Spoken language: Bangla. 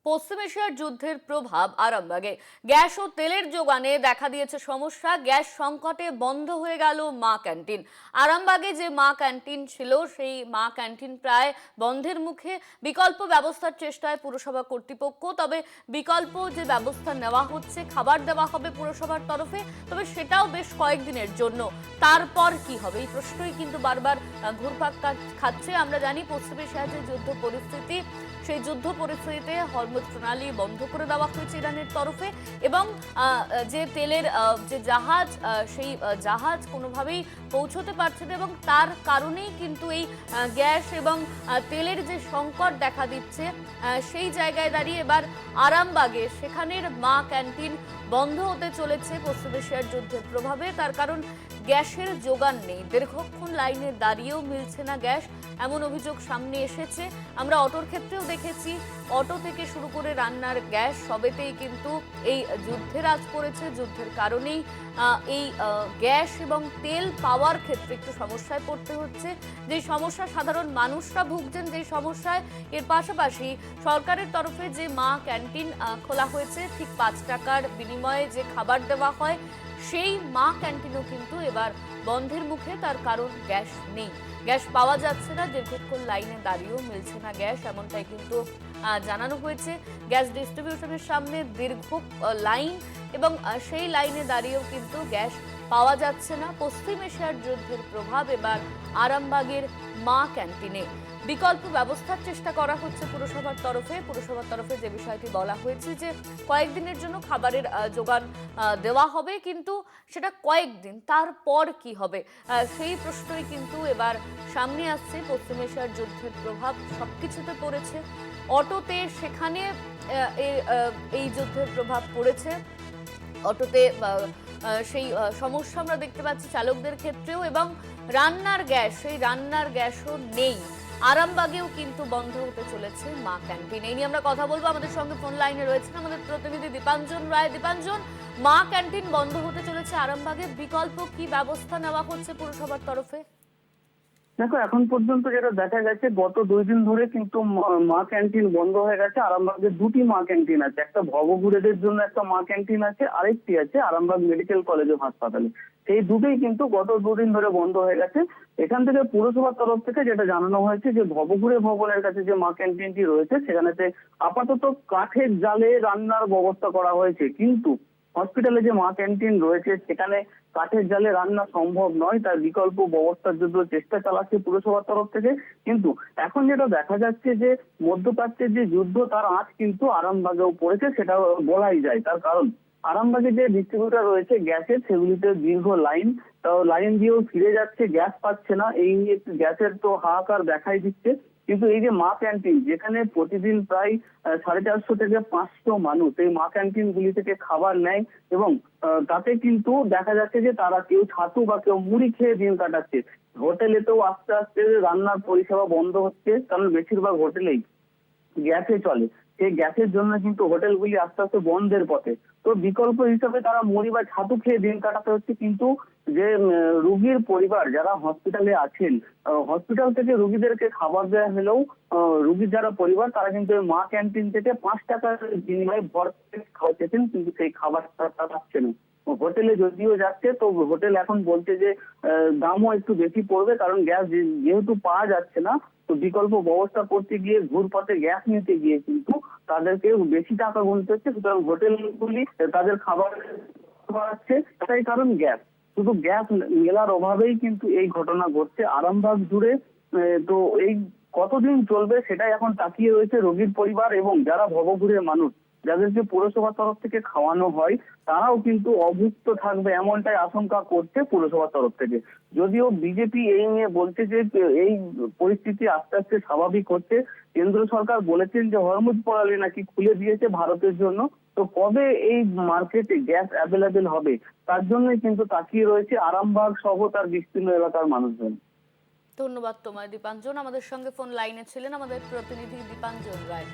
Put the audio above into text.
পশ্চিম এশিয়ার যুদ্ধের প্রভাব আরামবাগে। গ্যাস ও তেলের যোগানে দেখা দিয়েছে সমস্যা। গ্যাস সংকটে বন্ধ হয়ে গেল মা ক্যান্টিন। আরামবাগে যে মা ক্যান্টিন ছিল সেই মা ক্যান্টিন প্রায় বন্ধের মুখে। বিকল্প ব্যবস্থার চেষ্টায় পুরসভা কর্তৃপক্ষ, তবে বিকল্প যে ব্যবস্থা নেওয়া হচ্ছে, খাবার দেওয়া হবে পুরসভার তরফে, তবে সেটাও বেশ কয়েকদিনের জন্য। তারপর কি হবে এই প্রশ্নই কিন্তু বারবার ঘুরপাক খাচ্ছে। আমরা জানি পশ্চিম এশিয়ার যে যুদ্ধ পরিস্থিতি, সেই যুদ্ধ পরিস্থিতিতে হরমুজ প্রণালী বন্ধ করে দেওয়া হয়েছে ইরানের তরফে, এবং যে তেলের যে জাহাজ, সেই জাহাজ কোনোভাবেই পৌঁছতে পারছে না, এবং তার কারণেই কিন্তু এই গ্যাস এবং তেলের যে সংকট দেখা দিচ্ছে। সেই জায়গায় দাঁড়িয়ে এবার আরামবাগে সেখানের মা ক্যান্টিন বন্ধ হতে চলেছে পশ্চিম এশিয়ার যুদ্ধের প্রভাবে। তার কারণ গ্যাসের যোগান নেই, দীর্ঘক্ষণ লাইনে দাঁড়িয়েও মিলছে না গ্যাস, এমন অভিযোগ সামনে এসেছে। আমরা অটোর ক্ষেত্রেও দেখেছি, অটো থেকে শুরু করে রান্নার গ্যাস সবেতেই কিন্তু এই যুদ্ধের আঁচ পড়েছে। যুদ্ধের কারণেই এই গ্যাস এবং তেল পাওয়ার ক্ষেত্রে একটু সমস্যায় পড়তে হচ্ছে। যে সমস্যা সাধারণ মানুষরা ভুগছেন, যে সমস্যায়, এর পাশাপাশি সরকারের তরফে যে মা ক্যান্টিন খোলা হয়েছে, ঠিক 5 টাকার বিনিময়ে যে খাবার দেওয়া হয়, সেই মা ক্যান্টিনও কিন্তু এবার বন্ধের মুখে। তার কারণ গ্যাস নেই, গ্যাস পাওয়া যাচ্ছে না, দীর্ঘক্ষণ লাইনে দাঁড়িয়েও মিলছে না গ্যাস, এমনটাই কিন্তু জানানো হয়েছে। গ্যাস ডিস্ট্রিবিউশনের সামনে দীর্ঘ লাইন, এবং সেই লাইনে দাঁড়িয়েও কিন্তু গ্যাস পাওয়া যাচ্ছে না। পশ্চিম এশিয়ার যুদ্ধের প্রভাব এবার আরামবাগের মা ক্যান্টিনে। বিকল্প ব্যবস্থার চেষ্টা করা হচ্ছে পুরসভার তরফে যে বিষয়টি বলা হয়েছে যে কয়েকদিনের জন্য খাবারের যোগান দেওয়া হবে, কিন্তু সেটা কয়েকদিন, তারপর কি হবে সেই প্রশ্নই কিন্তু এবার সামনে আসছে। পশ্চিম এশিয়ার যুদ্ধের প্রভাব সবকিছুতে পড়েছে, অটোতে সেখানে এই যুদ্ধের প্রভাব পড়েছে। অটোতে সেই সমস্যা আমরা দেখতে পাচ্ছি চালকদের ক্ষেত্রেও, এবং রান্নার গ্যাস, সেই রান্নার গ্যাসও নেই। আরামবাগেও কিন্তু বন্ধ হতে চলেছে মা ক্যান্টিন। এই নিয়ে আমরা কথা বলবো। আমাদের সঙ্গে ফোন লাইনে রয়েছেন আমাদের প্রতিনিধি দীপাঞ্জন রায়। দীপাঞ্জন, মা ক্যান্টিন বন্ধ হতে চলেছে আরামবাগে, বিকল্প কি ব্যবস্থা নেওয়া হচ্ছে পুরসভার তরফে? দেখো, এখন পর্যন্ত যেটা দেখা গেছে, গত 2 দিন ধরে কিন্তু মা ক্যান্টিন বন্ধ হয়ে গেছে। আরামবাগে দুটি মা ক্যান্টিন আছে, একটা ভবঘুরেদের জন্য একটা মা ক্যান্টিন আছে, আরেকটি আছে আরামবাগ মেডিকেল কলেজ ও হাসপাতালে। সেই দুটোই কিন্তু গত 2 দিন ধরে বন্ধ হয়ে গেছে। এখান থেকে পুরসভার তরফ থেকে যেটা জানানো হয়েছে যে ভবঘুরে ভবনের কাছে যে মা ক্যান্টিনটি রয়েছে, সেখানেতে আপাতত কাঠের জালে রান্নার ব্যবস্থা করা হয়েছে, কিন্তু হসপিটালে যে মা ক্যান্টিন রয়েছে সেখানে কাঠের জালে রান্না সম্ভব নয়, তার বিকল্প ব্যবস্থার জন্য চেষ্টা চালাচ্ছে পুরসভার তরফ থেকে। কিন্তু এখন যেটা দেখা যাচ্ছে যে মধ্যপ্রাচ্যের যে যুদ্ধ, তার আঁচ কিন্তু আরামবাগেও পড়েছে, সেটা বলাই যায়। তার কারণ আরামবাগে যে ডিস্ট্রিবিউটর রয়েছে গ্যাসের, সেগুলিতে দীর্ঘ লাইন, তাও লাইন দিয়েও ফিরে যাচ্ছে, গ্যাস পাচ্ছে না। এই নিয়ে একটু গ্যাসের তো হাহাকার দেখাই দিচ্ছে। কিন্তু এই যে মা ক্যান্টিন, যেখানে প্রতিদিন প্রায় 450 থেকে 500 মানুষ এই মা ক্যান্টিন গুলি থেকে খাবার নেয়, এবং তাতে কিন্তু দেখা যাচ্ছে যে তারা কেউ ছাতু বা কেউ মুড়ি খেয়ে দিন কাটাচ্ছে। হোটেলেতেও আস্তে আস্তে রান্নার পরিষেবা বন্ধ হচ্ছে, কারণ বেশিরভাগ হোটেলেই গ্যাসে চলে। সেই গ্যাসের জন্য কিন্তু হোটেলগুলি আস্তে আস্তে বন্ধের পথে। তো বিকল্প হিসাবে তারা মুড়ি বা ছাতু খেয়ে দিন কাটাতে হচ্ছে। কিন্তু যে রুগীর পরিবার যারা হসপিটালে আছেন, হসপিটাল থেকে রুগীদেরকে খাবার দেওয়া হলেও রুগীর যারা পরিবার, তারা কিন্তু মা ক্যান্টিন থেকে 5 টাকার বিনিময়ে ভরপেট খাওয়া চেয়েছেন, কিন্তু সেই খাবারটা তারা পাচ্ছে না। হোটেলে যদিও যাচ্ছে, তো হোটেল এখন বলছে যে দামও একটু বেশি পড়বে, কারণ গ্যাস যেহেতু পাওয়া যাচ্ছে না। তো বিকল্প ব্যবস্থা করতে গিয়ে, ঘুরপথে গ্যাস নিতে গিয়ে কিন্তু তাদেরকে বেশি টাকা গুনতে হচ্ছে। সুতরাং হোটেলগুলি তাদের খাবার বাড়াচ্ছে, তাই কারণ গ্যাস। শুধু গ্যাস মেলার অভাবেই কিন্তু এই ঘটনা ঘটছে আরামবাগ জুড়ে। তো এই কতদিন চলবে সেটাই এখন তাকিয়ে রয়েছে রোগীর পরিবার, এবং যারা ভবঘুরে মানুষ, যাদেরকে পুরসভার তরফ থেকে খাওয়ানো হয়, তারাও কিন্তু অভুক্ত থাকবে, এমনটাই আশঙ্কা করছে পুরসভার তরফ থেকে। যদিও বিজেপি এই নিয়ে বলছে যে এই পরিস্থিতি আস্তে আস্তে স্বাভাবিক হচ্ছে। কেন্দ্র সরকার বলেছেন যে হরমুজ প্রণালী নাকি খুলে দিয়েছে ভারতের জন্য। তো কবে এই মার্কেটে গ্যাস অ্যাভেলেবেল হবে, তার জন্যই কিন্তু তাকিয়ে রয়েছে আরামবাগ সহ তার বিস্তীর্ণ এলাকার মানুষজন। ধন্যবাদ তোমায় দীপাঞ্জন। আমাদের সঙ্গে ফোন লাইনে ছিলেন আমাদের প্রতিনিধি দীপাঞ্জন রায়।